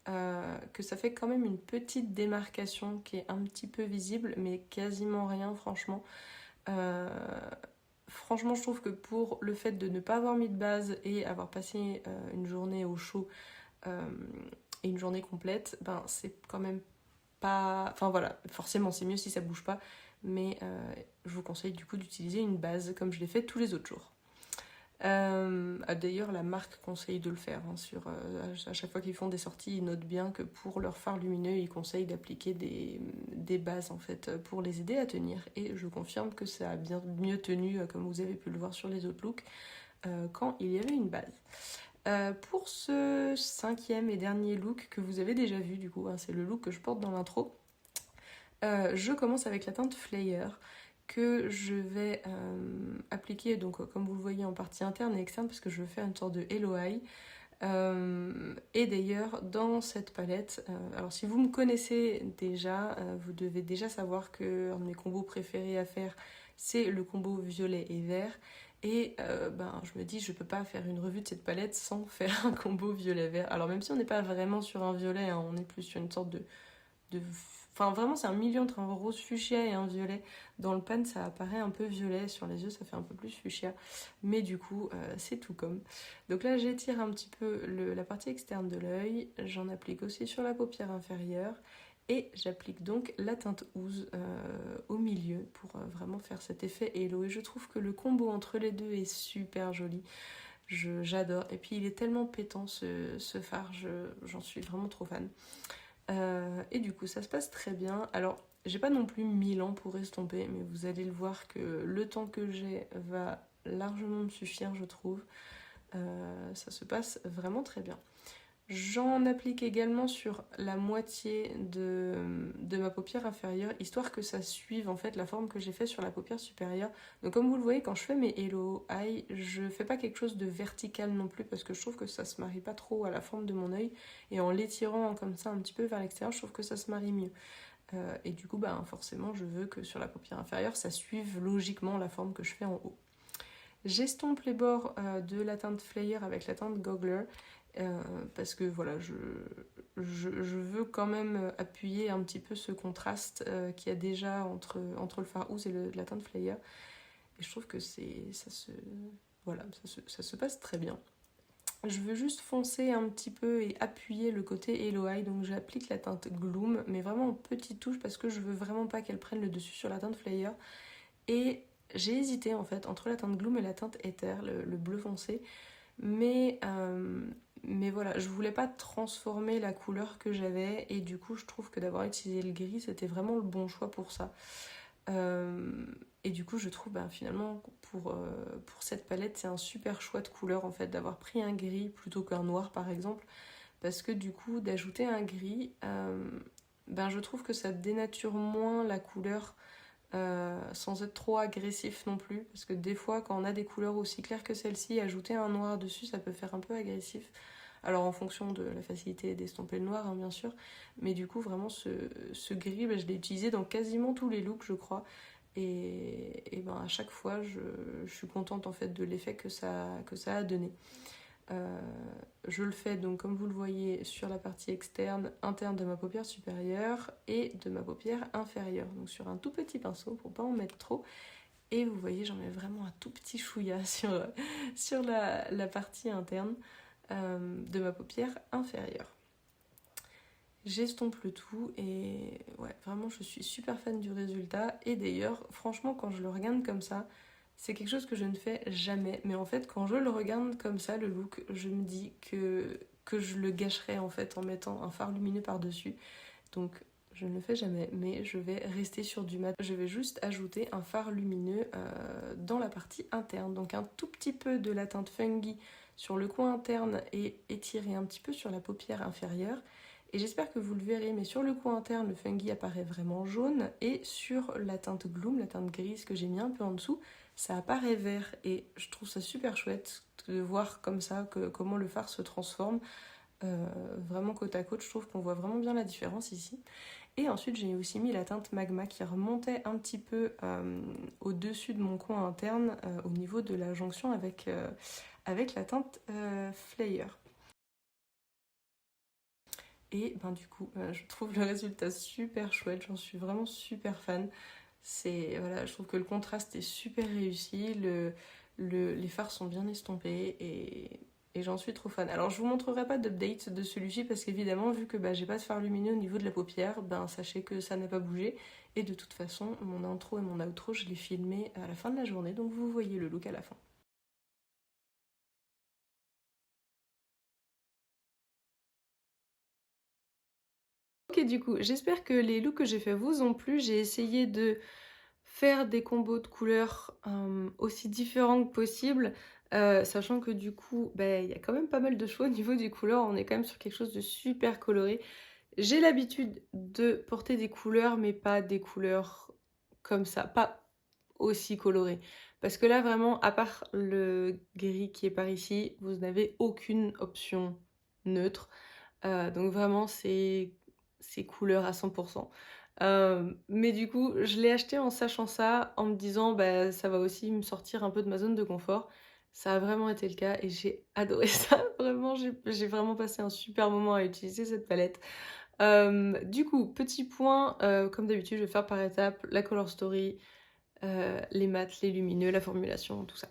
que ça fait quand même une petite démarcation qui est un petit peu visible, mais quasiment rien franchement. franchement je trouve que pour le fait de ne pas avoir mis de base et avoir passé une journée au chaud et une journée complète, ben c'est quand même pas... Enfin voilà, forcément c'est mieux si ça bouge pas, mais je vous conseille du coup d'utiliser une base comme je l'ai fait tous les autres jours. D'ailleurs, la marque conseille de le faire. Hein, à chaque fois qu'ils font des sorties, ils notent bien que pour leur phare lumineux, ils conseillent d'appliquer des bases en fait pour les aider à tenir. Et je confirme que ça a bien mieux tenu, comme vous avez pu le voir sur les autres looks, quand il y avait une base. Pour ce 5e et dernier look que vous avez déjà vu, du coup, hein, c'est le look que je porte dans l'intro. Je commence avec la teinte Flyer que je vais appliquer, donc comme vous le voyez, en partie interne et externe, parce que je veux faire une sorte de Hello Eye. Et d'ailleurs, dans cette palette, alors si vous me connaissez déjà, vous devez déjà savoir qu'un de mes combos préférés à faire, c'est le combo violet et vert. Et je me dis, je peux pas faire une revue de cette palette sans faire un combo violet-vert. Alors même si on n'est pas vraiment sur un violet, hein, on est plus sur une sorte de... Enfin, vraiment, c'est un milieu entre un rose fuchsia et un violet. Dans le pan, ça apparaît un peu violet. Sur les yeux, ça fait un peu plus fuchsia. Mais du coup, c'est tout comme. Donc là, j'étire un petit peu la partie externe de l'œil. J'en applique aussi sur la paupière inférieure. Et j'applique donc la teinte Ouze au milieu pour vraiment faire cet effet halo. Et je trouve que le combo entre les deux est super joli. J'adore. Et puis, il est tellement pétant, ce phare. J'en suis vraiment trop fan. Et du coup, ça se passe très bien. Alors, j'ai pas non plus 1000 ans pour estomper, mais vous allez le voir que le temps que j'ai va largement me suffire, je trouve. Ça se passe vraiment très bien. J'en applique également sur la moitié de ma paupière inférieure, histoire que ça suive en fait la forme que j'ai fait sur la paupière supérieure. Donc comme vous le voyez, quand je fais mes Hello Eye, je fais pas quelque chose de vertical non plus, parce que je trouve que ça se marie pas trop à la forme de mon œil. Et en l'étirant comme ça un petit peu vers l'extérieur, je trouve que ça se marie mieux. Et du coup, forcément, je veux que sur la paupière inférieure, ça suive logiquement la forme que je fais en haut. J'estompe les bords de la teinte Flyer avec la teinte Goggler. Parce que voilà, je veux quand même appuyer un petit peu ce contraste qu'il y a déjà entre le fard Ouze et la teinte Flyer. Et je trouve que ça se passe très bien. Je veux juste foncer un petit peu et appuyer le côté Hello Eye, donc j'applique la teinte Gloom, mais vraiment en petites touches parce que je veux vraiment pas qu'elle prenne le dessus sur la teinte Flyer. Et j'ai hésité en fait entre la teinte Gloom et la teinte Ether, le bleu foncé, mais voilà, je voulais pas transformer la couleur que j'avais et du coup je trouve que d'avoir utilisé le gris c'était vraiment le bon choix pour ça. Et du coup je trouve finalement pour cette palette c'est un super choix de couleur en fait d'avoir pris un gris plutôt qu'un noir par exemple, parce que du coup d'ajouter un gris je trouve que ça dénature moins la couleur sans être trop agressif non plus, parce que des fois quand on a des couleurs aussi claires que celle-ci, ajouter un noir dessus ça peut faire un peu agressif. Alors en fonction de la facilité d'estomper le noir, hein, bien sûr, mais du coup vraiment ce gris, je l'ai utilisé dans quasiment tous les looks je crois, et à chaque fois je suis contente en fait de l'effet que ça a donné. Je le fais donc comme vous le voyez sur la partie interne de ma paupière supérieure et de ma paupière inférieure, donc sur un tout petit pinceau pour pas en mettre trop. Et vous voyez, j'en mets vraiment un tout petit chouïa sur la partie interne de ma paupière inférieure. J'estompe le tout et ouais, vraiment je suis super fan du résultat. Et d'ailleurs, franchement, quand je le regarde comme ça, c'est quelque chose que je ne fais jamais. Mais en fait, quand je le regarde comme ça, le look, je me dis que je le gâcherais en fait en mettant un fard lumineux par-dessus. Donc je ne le fais jamais, mais je vais rester sur du mat. Je vais juste ajouter un fard lumineux dans la partie interne. Donc un tout petit peu de la teinte Fungi sur le coin interne et étirer un petit peu sur la paupière inférieure. Et j'espère que vous le verrez, mais sur le coin interne, le Fungi apparaît vraiment jaune. Et sur la teinte Gloom, la teinte grise que j'ai mis un peu en dessous, ça apparaît vert. Et je trouve ça super chouette de voir comme ça comment le fard se transforme. Vraiment côte à côte, je trouve qu'on voit vraiment bien la différence ici. Et ensuite j'ai aussi mis la teinte Magma qui remontait un petit peu au-dessus de mon coin interne au niveau de la jonction avec la teinte Flyer. Et du coup je trouve le résultat super chouette, j'en suis vraiment super fan. Voilà, je trouve que le contraste est super réussi, les fards sont bien estompés et j'en suis trop fan. Alors je vous montrerai pas d'update de celui-ci parce qu'évidemment vu que j'ai pas de fard lumineux au niveau de la paupière, sachez que ça n'a pas bougé. Et de toute façon, mon intro et mon outro, je les filmé à la fin de la journée, donc vous voyez le look à la fin. Ok, du coup, j'espère que les looks que j'ai fait vous ont plu. J'ai essayé de faire des combos de couleurs aussi différents que possible, sachant que du coup, il y a quand même pas mal de choix au niveau des couleurs. On est quand même sur quelque chose de super coloré. J'ai l'habitude de porter des couleurs, mais pas des couleurs comme ça, pas aussi colorées. Parce que là, vraiment, à part le gris qui est par ici, vous n'avez aucune option neutre. Donc vraiment, c'est couleur à 100%. Mais du coup, je l'ai acheté en sachant ça, en me disant ça va aussi me sortir un peu de ma zone de confort. Ça a vraiment été le cas et j'ai adoré ça. Vraiment, j'ai vraiment passé un super moment à utiliser cette palette. Du coup, petit point, comme d'habitude, je vais faire par étapes la color story, les mats, les lumineux, la formulation, tout ça.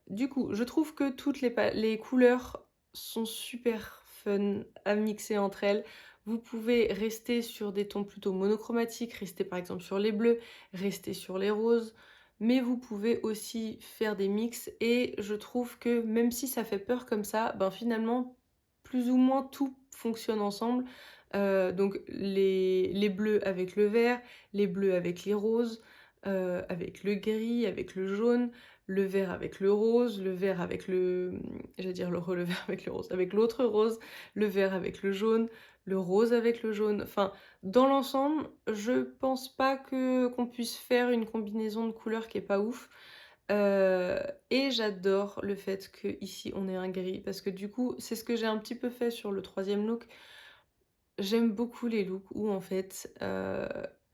Du coup, je trouve que toutes les couleurs sont super fun à mixer entre elles. Vous pouvez rester sur des tons plutôt monochromatiques, rester par exemple sur les bleus, rester sur les roses, mais vous pouvez aussi faire des mix et je trouve que même si ça fait peur comme ça, finalement, plus ou moins tout fonctionne ensemble. Donc les bleus avec le vert, les bleus avec les roses, avec le gris, avec le jaune, le vert avec le rose, le vert avec le... J'allais dire le vert avec le rose, avec l'autre rose, le vert avec le jaune, le rose avec le jaune. Enfin, dans l'ensemble, je pense pas qu'on puisse faire une combinaison de couleurs qui est pas ouf. Et j'adore le fait que ici on ait un gris parce que du coup c'est ce que j'ai un petit peu fait sur le troisième look. J'aime beaucoup les looks où en fait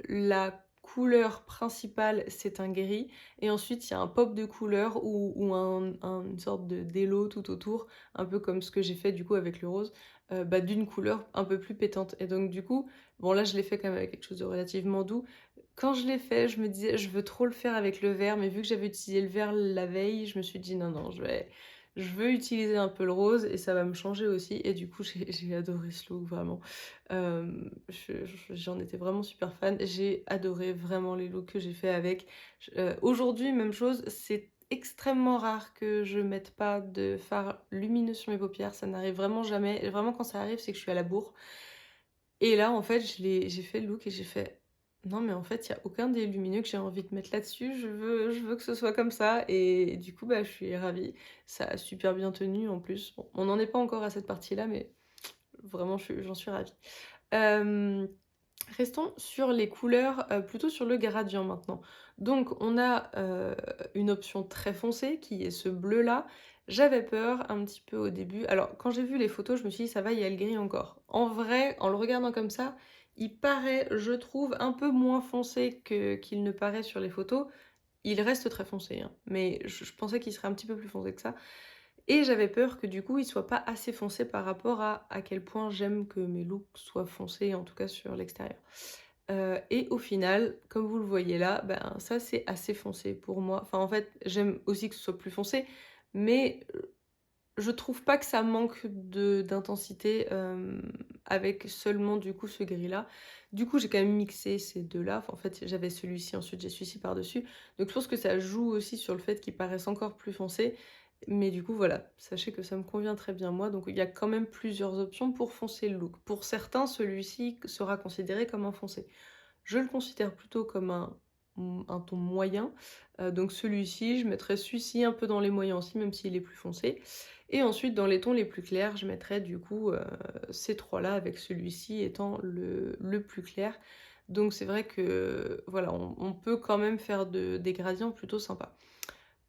la couleur principale c'est un gris et ensuite il y a un pop de couleur ou une sorte d'élo tout autour, un peu comme ce que j'ai fait du coup avec le rose, d'une couleur un peu plus pétante. Et donc du coup, bon là je l'ai fait quand même avec quelque chose de relativement doux. Quand je l'ai fait, je me disais je veux trop le faire avec le vert, mais vu que j'avais utilisé le vert la veille, je me suis dit non, je veux utiliser un peu le rose et ça va me changer aussi. Et du coup, j'ai adoré ce look, vraiment. J'en étais vraiment super fan. J'ai adoré vraiment les looks que j'ai fait avec. Aujourd'hui, même chose, c'est extrêmement rare que je mette pas de fard lumineux sur mes paupières. Ça n'arrive vraiment jamais. Et vraiment, quand ça arrive, c'est que je suis à la bourre. Et là, en fait, j'ai fait le look et j'ai fait non, mais en fait, il n'y a aucun des lumineux que j'ai envie de mettre là-dessus. Je veux que ce soit comme ça. Et du coup, je suis ravie. Ça a super bien tenu en plus. Bon, on n'en est pas encore à cette partie-là, mais vraiment, j'en suis ravie. Restons sur les couleurs, plutôt sur le gradient maintenant. Donc on a une option très foncée qui est ce bleu là. J'avais peur un petit peu au début. Alors quand j'ai vu les photos, je me suis dit ça va, il y a le gris encore. En vrai, en le regardant comme ça, il paraît, je trouve, un peu moins foncé qu'il ne paraît sur les photos. Il reste très foncé, hein, mais je pensais qu'il serait un petit peu plus foncé que ça. Et j'avais peur que du coup il soit pas assez foncé par rapport à quel point j'aime que mes looks soient foncés, en tout cas sur l'extérieur. Et au final, comme vous le voyez là, ça c'est assez foncé pour moi. Enfin en fait, j'aime aussi que ce soit plus foncé, mais je trouve pas que ça manque d'intensité avec seulement du coup ce gris là. Du coup j'ai quand même mixé ces deux là. Enfin, en fait j'avais celui-ci, ensuite j'ai celui-ci par-dessus. Donc je pense que ça joue aussi sur le fait qu'ils paraissent encore plus foncés. Mais du coup voilà, sachez que ça me convient très bien moi. Donc il y a quand même plusieurs options pour foncer le look. Pour certains, celui-ci sera considéré comme un foncé. Je le considère plutôt comme un ton moyen. Donc celui-ci, je mettrais celui-ci un peu dans les moyens aussi, même s'il est plus foncé. Et ensuite, dans les tons les plus clairs, je mettrais du coup ces trois-là, avec celui-ci étant le plus clair. Donc c'est vrai que voilà, on peut quand même faire des gradients plutôt sympas.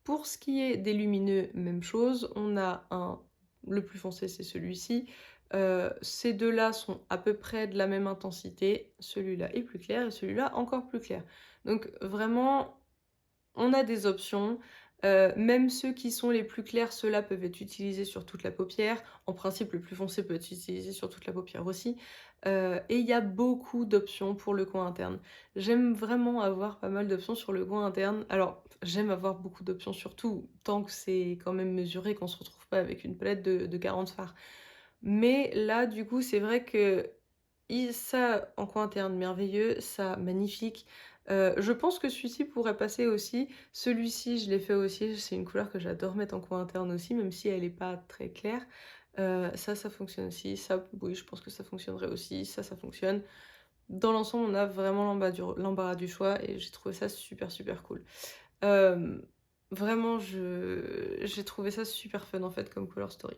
Pour ce qui est des lumineux, même chose, on a le plus foncé c'est celui-ci. Ces deux-là sont à peu près de la même intensité, celui-là est plus clair et celui-là encore plus clair. Donc vraiment, on a des options. Même ceux qui sont les plus clairs, ceux-là peuvent être utilisés sur toute la paupière. En principe, le plus foncé peut être utilisé sur toute la paupière aussi. Et il y a beaucoup d'options pour le coin interne. J'aime vraiment avoir pas mal d'options sur le coin interne. Alors, j'aime avoir beaucoup d'options surtout, tant que c'est quand même mesuré, qu'on se retrouve pas avec une palette de 40 fards. Mais là, du coup, c'est vrai que ça, en coin interne, merveilleux, ça, magnifique. Je pense que celui-ci pourrait passer aussi. Celui-ci, je l'ai fait aussi, c'est une couleur que j'adore mettre en coin interne aussi, même si elle est pas très claire. Ça fonctionne aussi. Ça, oui, je pense que ça fonctionnerait aussi. Ça fonctionne. Dans l'ensemble, on a vraiment l'embarras du choix et j'ai trouvé ça super, super cool. Hem, Vraiment, j'ai trouvé ça super fun, en fait, comme Color Story.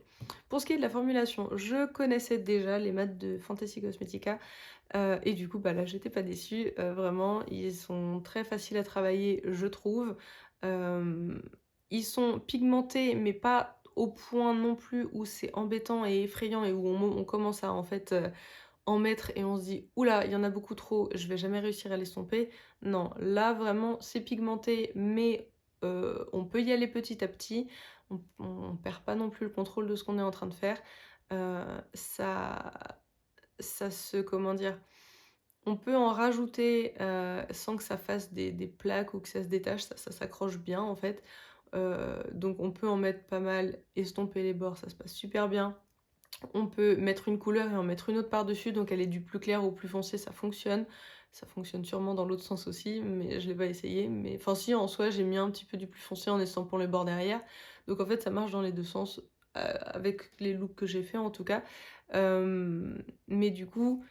Pour ce qui est de la formulation, je connaissais déjà les mat de Fantasy Cosmetica, et du coup, bah, là, j'étais pas déçue, vraiment, ils sont très faciles à travailler, je trouve. Hem, Ils sont pigmentés, mais pas au point non plus où c'est embêtant et effrayant et où on commence à, en fait, en mettre et on se dit: «Ouh là, il y en a beaucoup trop, je vais jamais réussir à l'estomper». Non, là vraiment c'est pigmenté mais on peut y aller petit à petit. On perd pas non plus le contrôle de ce qu'on est en train de faire. Heu, ça ça se comment dire? On peut en rajouter, sans que ça fasse des plaques ou que ça se détache, ça s'accroche bien en fait. Donc on peut en mettre pas mal, estomper les bords, ça se passe super bien. On peut mettre une couleur et en mettre une autre par-dessus, donc elle est du plus clair au plus foncé, ça fonctionne. Ça fonctionne sûrement dans l'autre sens aussi, mais je l'ai pas essayé. Mais enfin si, en soi, j'ai mis un petit peu du plus foncé en estampant les bords derrière. Donc en fait, ça marche dans les deux sens, avec les looks que j'ai fait en tout cas. Mais du coup,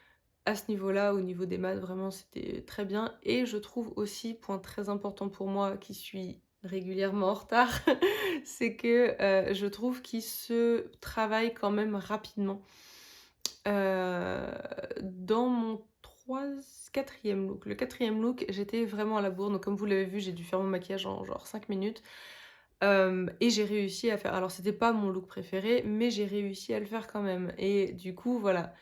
à ce niveau-là, au niveau des maths, vraiment, c'était très bien. Et je trouve aussi, point très important pour moi, qui suis régulièrement en retard, c'est que je trouve qu'ils se travaillent quand même rapidement. Dans mon 3 4e look. Le quatrième look, j'étais vraiment à la bourre. Donc comme vous l'avez vu, j'ai dû faire mon maquillage en genre 5 minutes. Et j'ai réussi à faire alors c'était pas mon look préféré, mais j'ai réussi à le faire quand même. Et du coup, voilà,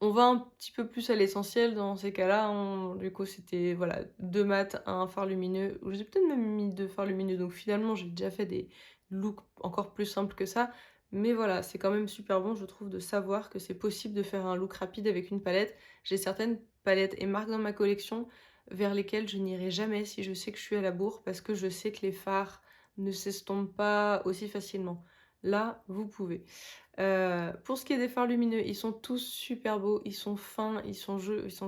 on va un petit peu plus à l'essentiel dans ces cas-là. Du coup, c'était voilà, 2 mat, un fard lumineux. J'ai peut-être même mis 2 fards lumineux, donc finalement, j'ai déjà fait des looks encore plus simples que ça. Mais voilà, c'est quand même super bon, je trouve, de savoir que c'est possible de faire un look rapide avec une palette. J'ai certaines palettes et marques dans ma collection vers lesquelles je n'irai jamais si je sais que je suis à la bourre, parce que je sais que les fards ne s'estompent pas aussi facilement. Là, vous pouvez. Pour ce qui est des fards lumineux, ils sont tous super beaux, ils sont fins, ils sont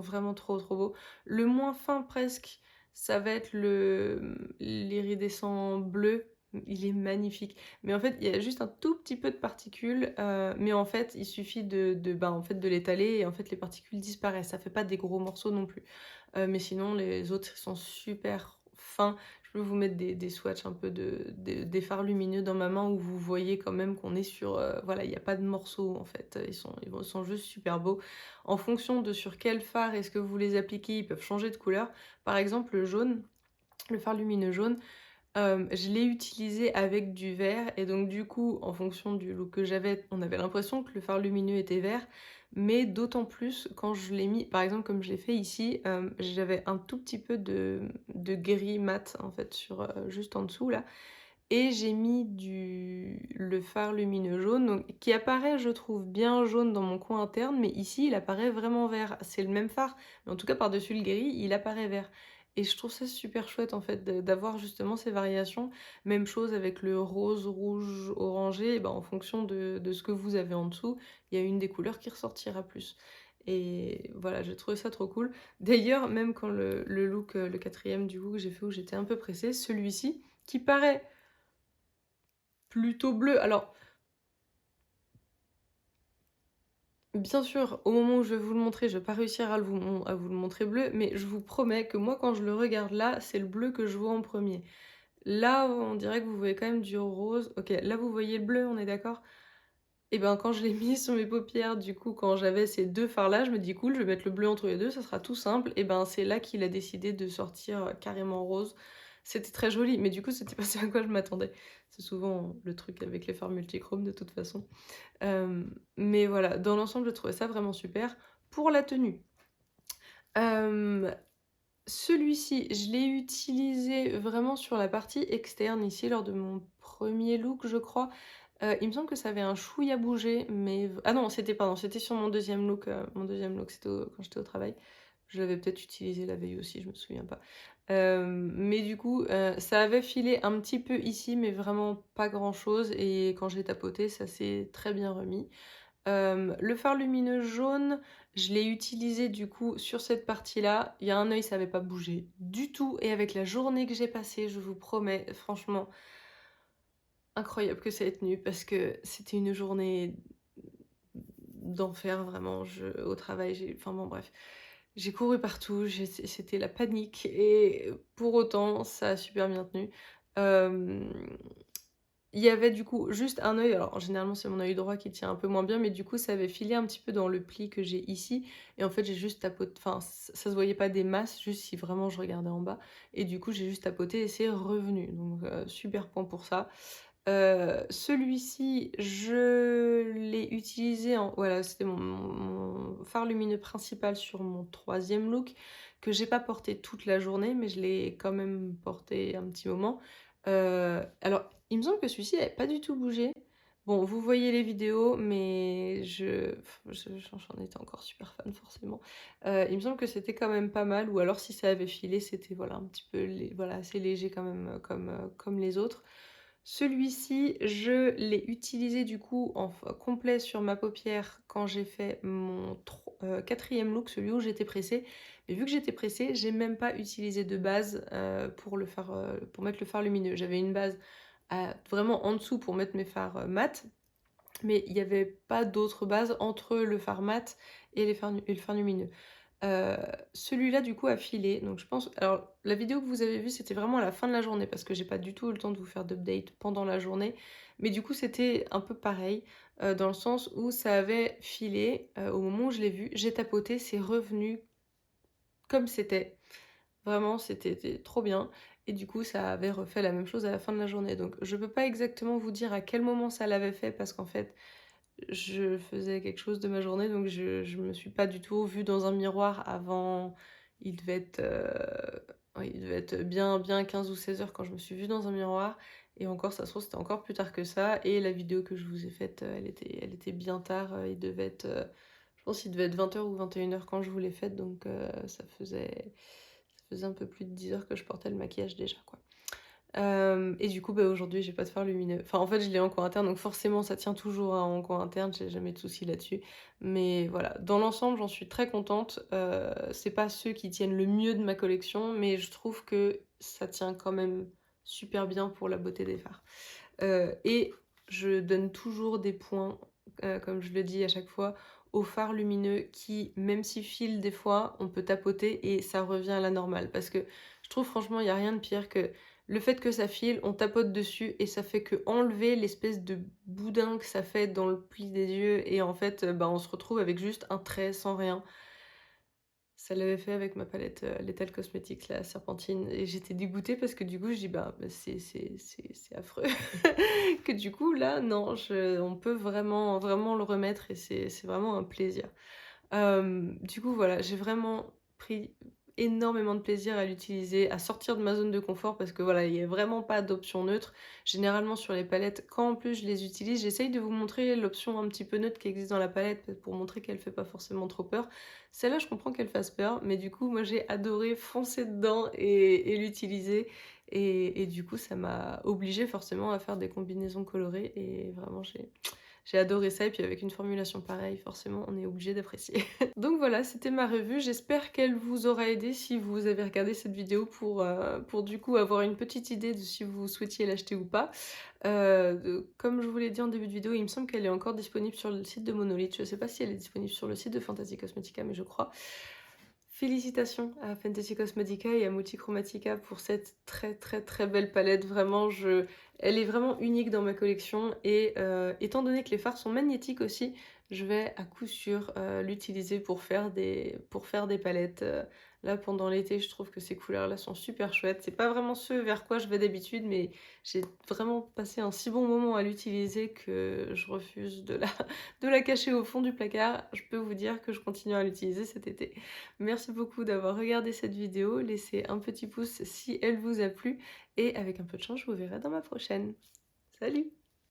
vraiment trop, trop beaux. Le moins fin presque, ça va être l'iridescent bleu. Il est magnifique. Mais en fait, il y a juste un tout petit peu de particules, mais en fait, il suffit en fait, de l'étaler et en fait, les particules disparaissent. Ça fait pas des gros morceaux non plus. Mais sinon, les autres, ils sont super fins. Je peux vous mettre des swatchs un peu des fards lumineux dans ma main où vous voyez quand même qu'on est sur... voilà, il n'y a pas de morceaux en fait, ils sont juste super beaux. En fonction de sur quel fard est-ce que vous les appliquez, ils peuvent changer de couleur. Par exemple, le jaune, le fard lumineux jaune, je l'ai utilisé avec du vert et donc du coup, en fonction du look que j'avais, on avait l'impression que le fard lumineux était vert, mais d'autant plus quand je l'ai mis, par exemple comme je l'ai fait ici, j'avais un tout petit peu de gris mat en fait sur, juste en dessous là et j'ai mis le fard lumineux jaune donc qui apparaît je trouve bien jaune dans mon coin interne, mais ici il apparaît vraiment vert. C'est le même fard, mais en tout cas par-dessus le gris, il apparaît vert. Et je trouve ça super chouette en fait d'avoir justement ces variations. Même chose avec le rose, rouge, orangé, ben, en fonction de ce que vous avez en dessous, il y a une des couleurs qui ressortira plus. Et voilà, j'ai trouvé ça trop cool. D'ailleurs, même quand le look, le quatrième du coup que j'ai fait où j'étais un peu pressée, celui-ci, qui paraît plutôt bleu. Alors, bien sûr, au moment où je vais vous le montrer, je vais pas réussir à vous le montrer bleu, mais je vous promets que moi, quand je le regarde là, c'est le bleu que je vois en premier. Là, on dirait que vous voyez quand même du rose. Ok, là, vous voyez le bleu, on est d'accord? Et ben, quand je l'ai mis sur mes paupières, du coup, quand j'avais ces deux fards-là, je me dis cool, je vais mettre le bleu entre les deux, ça sera tout simple. Et ben, c'est là qu'il a décidé de sortir carrément rose. C'était très joli, mais du coup, c'était pas ce à quoi je m'attendais. C'est souvent le truc avec les fards multichromes de toute façon. Mais voilà, dans l'ensemble, je trouvais ça vraiment super. Pour la tenue, hem, Celui-ci, je l'ai utilisé vraiment sur la partie externe ici lors de mon premier look, je crois. Il me semble que ça avait un chouïa bougé, mais ah non, c'était sur mon deuxième look, c'était quand j'étais au travail. Je l'avais peut-être utilisé la veille aussi, je me souviens pas. Mais du coup, ça avait filé un petit peu ici, mais vraiment pas grand-chose et quand j'ai tapoté, ça s'est très bien remis. Le fard lumineux jaune, je l'ai utilisé du coup sur cette partie-là. Il y a un œil, ça avait pas bougé du tout et avec la journée que j'ai passée, je vous promets, franchement, incroyable que ça ait tenu parce que c'était une journée d'enfer vraiment. Au travail, enfin bon bref, j'ai couru partout, c'était la panique et pour autant, ça a super bien tenu. Euh, Il y avait du coup juste un œil, alors généralement c'est mon œil droit qui tient un peu moins bien, mais du coup ça avait filé un petit peu dans le pli que j'ai ici, et en fait j'ai juste tapoté, enfin ça se voyait pas des masses, juste si vraiment je regardais en bas, et du coup j'ai juste tapoté et c'est revenu, donc super point pour ça. Celui-ci, je l'ai utilisé en... Voilà, c'était mon fard lumineux principal sur mon troisième look, que j'ai pas porté toute la journée, mais je l'ai quand même porté un petit moment. Alors, il me semble que celui-ci n'avait pas du tout bougé. Bon, vous voyez les vidéos, mais j'en étais encore super fan, forcément. Il me semble que c'était quand même pas mal, ou alors si ça avait filé, c'était voilà, un petit peu voilà, assez léger quand même, comme les autres. Celui-ci, je l'ai utilisé du coup en complet sur ma paupière quand j'ai fait mon quatrième look, celui où j'étais pressée. Mais vu que j'étais pressée, j'ai même pas utilisé de base pour mettre le fard lumineux. J'avais une base vraiment en dessous pour mettre mes fards mat, mais il n'y avait pas d'autre base entre le fard mat et le fard lumineux. Celui-là du coup a filé, donc je pense... Alors la vidéo que vous avez vue c'était vraiment à la fin de la journée parce que j'ai pas du tout eu le temps de vous faire d'update pendant la journée, mais du coup c'était un peu pareil dans le sens où ça avait filé au moment où je l'ai vu, j'ai tapoté, c'est revenu comme c'était, vraiment c'était trop bien et du coup ça avait refait la même chose à la fin de la journée, donc je peux pas exactement vous dire à quel moment ça l'avait fait parce qu'en fait je faisais quelque chose de ma journée, donc je me suis pas du tout vue dans un miroir avant. Il devait être, ouais, il devait être bien 15 ou 16 heures quand je me suis vue dans un miroir. Et encore, ça se trouve, c'était encore plus tard que ça. Et la vidéo que je vous ai faite, elle était bien tard. Il devait être, je pense qu'il devait être 20 heures ou 21 heures quand je vous l'ai faite. Donc ça faisait un peu plus de 10 heures que je portais le maquillage déjà, quoi. Et du coup, bah, aujourd'hui, j'ai pas de fard lumineux. Enfin, en fait, je l'ai en coin interne, donc forcément, ça tient toujours hein, en coin interne, j'ai jamais de soucis là-dessus. Mais voilà, dans l'ensemble, j'en suis très contente. C'est pas ceux qui tiennent le mieux de ma collection, mais je trouve que ça tient quand même super bien pour la beauté des fards. Et je donne toujours des points, comme je le dis à chaque fois, aux fards lumineux qui, même s'ils filent des fois, on peut tapoter et ça revient à la normale. Parce que je trouve franchement, il n'y a rien de pire que le fait que ça file, on tapote dessus et ça fait que enlever l'espèce de boudin que ça fait dans le pli des yeux et en fait, bah, on se retrouve avec juste un trait sans rien. Ça l'avait fait avec ma palette Lethal Cosmetics, la serpentine, et j'étais dégoûtée parce que du coup, je dis bah, c'est affreux. Que du coup, là, non, on peut vraiment le remettre et c'est vraiment un plaisir. Du coup, voilà, j'ai vraiment pris énormément de plaisir à l'utiliser, à sortir de ma zone de confort parce que voilà, il n'y a vraiment pas d'option neutre. Généralement sur les palettes, quand en plus je les utilise, j'essaye de vous montrer l'option un petit peu neutre qui existe dans la palette pour montrer qu'elle fait pas forcément trop peur. Celle-là, je comprends qu'elle fasse peur, mais du coup, moi j'ai adoré foncer dedans et l'utiliser. Et du coup, ça m'a obligée forcément à faire des combinaisons colorées et vraiment j'ai adoré ça, et puis avec une formulation pareille, forcément, on est obligé d'apprécier. Donc voilà, c'était ma revue, j'espère qu'elle vous aura aidé si vous avez regardé cette vidéo pour du coup avoir une petite idée de si vous souhaitiez l'acheter ou pas. Comme je vous l'ai dit en début de vidéo, il me semble qu'elle est encore disponible sur le site de Monolith, je sais pas si elle est disponible sur le site de Fantasy Cosmetica, mais je crois. Félicitations à Fantasy Cosmetica et à Multichromatica pour cette très belle palette. Vraiment, elle est vraiment unique dans ma collection et étant donné que les fards sont magnétiques aussi, je vais à coup sûr l'utiliser pour faire des palettes. Là, pendant l'été, je trouve que ces couleurs-là sont super chouettes. C'est pas vraiment ce vers quoi je vais d'habitude, mais j'ai vraiment passé un si bon moment à l'utiliser que je refuse de la cacher au fond du placard. Je peux vous dire que je continue à l'utiliser cet été. Merci beaucoup d'avoir regardé cette vidéo. Laissez un petit pouce si elle vous a plu et avec un peu de chance, je vous verrai dans ma prochaine. Salut!